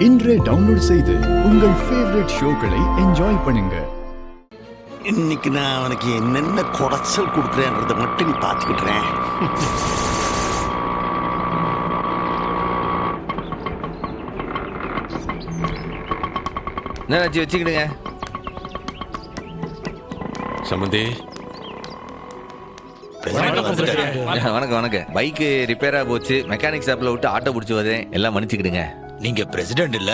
இன்றே டவுன்லோட் செய்து உங்கள் ஃபேவரட் ஷோக்களை என்ஜாய் பண்ணுங்க. இன்னைக்கு நான் அவனுக்கு என்னென்ன குடைச்சல் கொடுக்குறேன்றதை மட்டும் நீ பார்த்துக்கிட்டுறேன். என்னாச்சு வச்சுக்கிடுங்க. சம்பந்தி வணக்கம் வணக்கம். பைக்கு ரிப்பேரா போச்சு, மெக்கானிக் ஷாப்ல விட்டு ஆட்டோ பிடிச்சி வரேன், எல்லாம் மன்னிச்சுக்கிடுங்க. நீங்க பிரசிடென்ட் இல்ல,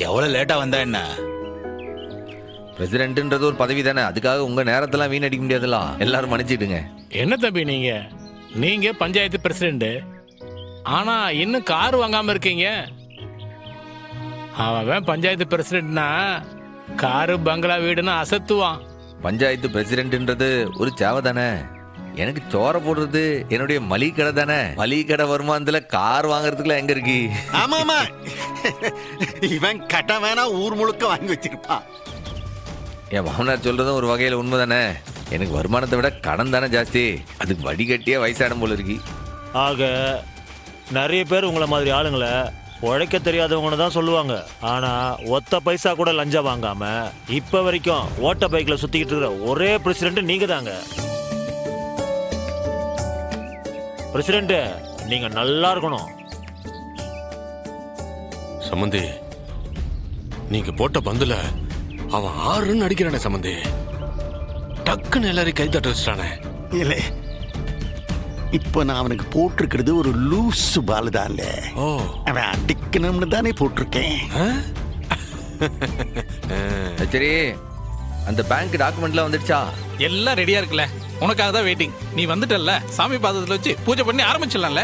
எவ்வளவு லேட்டா வந்தா என்ன? பிரசிடென்ட்ன்றது ஒரு பதவி தானே, அதுக்காக உங்க நேரத்தெல்லாம் வீணடிக்க முடியாதுல்ல, எல்லாரும் மன்னிச்சுக்கிடுங்க. என்ன தம்பி நீங்க பஞ்சாயத்து பிரசிடென்ட், ஆனா இன்னும் கார் வாங்காம இருக்கீங்க. அவன் பஞ்சாயத்து பிரசிடென்ட்னா காரு பங்களா வீடுன்னு அசத்துவான். பஞ்சாயத்து பிரசிடென்ட்ன்றது ஒரு சேவை தானே, எனக்கு சோற போடுறது என்னுடைய மளிகை கடை தானே. மளிகை கடை வருமானத்துல கார் வாங்குறதுக்குலாம் எங்க இருக்கு? ஆமா ஆமா, இவன் கட்ட வேணா ஊர் முழுக்க வாங்கி வச்சிருப்பான். என் மாமனார் சொல்றதும் ஒரு வகையில உண்மைதானே. எனக்கு வருமானத்தை விட கடன் தானே ஜாஸ்தி, அதுக்கு வடிகட்டியே வயசாடும் போல இருக்கு. ஆக நிறைய பேர் உங்களை மாதிரி ஆளுங்களை உழைக்க தெரியாதவங்கன்னு தான் சொல்லுவாங்க. ஆனா ஒத்த பைசா கூட லஞ்சம் வாங்காம இப்ப வரைக்கும் ஓட்ட பைக்ல சுத்திக்கிட்டு இருக்கிற ஒரே பிரசிடென்ட் நீங்க தாங்க. பிரசிடென்ட், நீங்க நல்லா இருக்கணும். சம்பந்தி, நீங்க போட்ட பந்துல அவன் 6 அடிக்கிறானே சம்பந்தி. டக்குன்னு எல்லாரையும் கை தட்ட வச்சிட்டானே. இல்ல, இப்போ நான் அவனுக்கு போட்டிருக்கிறது ஒரு லூஸ் பால் தான். இல்ல, ஓ, அவன் அடிக்கணும்னு தானே போட்டிருக்கேன். சரி, அந்த பேங்க் டாக்குமெண்ட்லாம் வந்துடுச்சா? எல்லாம் ரெடியா இருக்குல்ல, உனக்காக தான் வெயிட்டிங். நீ வந்துட்டல்ல, சாமி பாதத்துல வச்சு பூஜை பண்ணி ஆரம்பிச்சிடலாம்ல.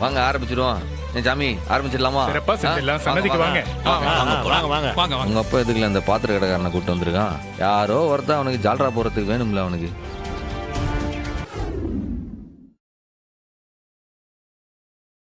வாங்க ஆரம்பிச்சிடுவோம். சாமி ஆரம்பிச்சிடலாமா? சிறப்பா செஞ்சிடலாம். சன்னதிக்கு வாங்க. வாங்க வாங்க. வாங்க உங்க அப்பா எதுக்குல அந்த பாத்திர கடைக்காரனை கூட்டு வந்திருக்கான்? யாரோ ஒருத்தன் அவனுக்கு ஜால்ரா போறதுக்கு வேணும்ல அவனுக்கு.